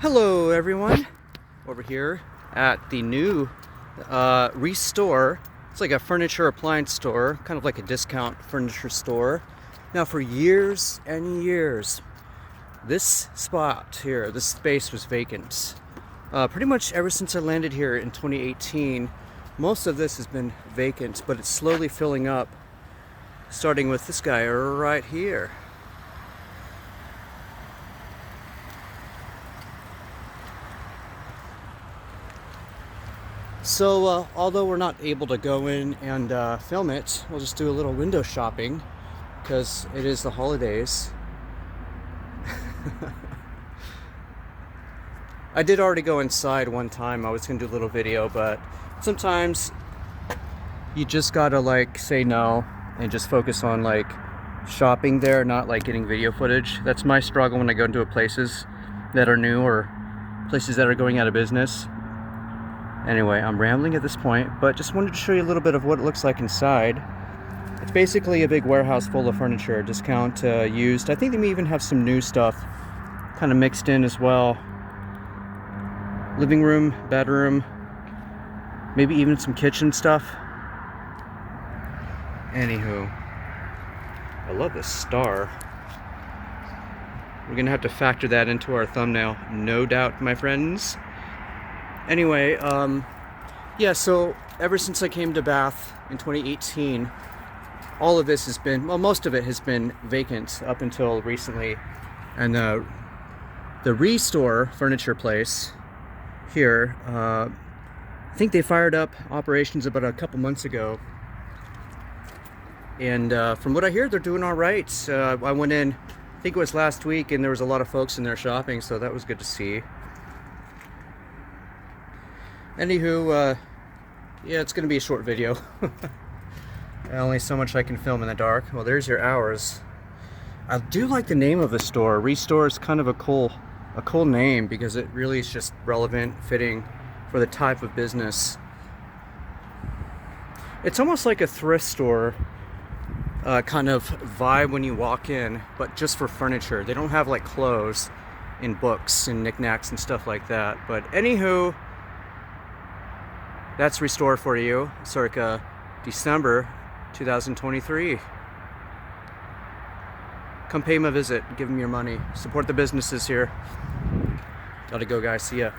Hello everyone, over here at the new ReStore. It's like a furniture appliance store, kind of like a discount furniture store. Now for years and years, this spot here, this space was vacant. Pretty much ever since I landed here in 2018, most of this has been vacant, but it's slowly filling up, starting with this guy right here. So although we're not able to go in and film it, we'll just do a little window shopping because it is the holidays. I did already go inside one time. I was gonna do a little video, but sometimes you just gotta like say no and just focus on like shopping there, not like getting video footage. That's my struggle when I go into places that are new or places that are going out of business. Anyway, I'm rambling at this point, but just wanted to show you a little bit of what it looks like inside. It's basically a big warehouse full of furniture, discount used. I think they may even have some new stuff kind of mixed in as well. Living room, bedroom, maybe even some kitchen stuff. Anywho, I love this star. We're gonna have to factor that into our thumbnail, no doubt, my friends. Anyway, yeah, so ever since I came to Bath in 2018, all of this has been, well, most of it has been vacant up until recently. And the ReStore furniture place here, I think they fired up operations about a couple months ago. And from what I hear, they're doing all right. I went in, I think it was last week, and there was a lot of folks in there shopping, so that was good to see. Anywho, yeah, it's gonna be a short video. Only so much I can film in the dark. Well, there's your hours. I do like the name of the store. ReStore is kind of a cool name because it really is just relevant, fitting for the type of business. It's almost like a thrift store kind of vibe when you walk in, but just for furniture. They don't have like clothes and books and knickknacks and stuff like that. But anywho, that's ReStore for you, circa December 2023. Come pay him a visit, give him your money, support the businesses here. Gotta go, guys, see ya.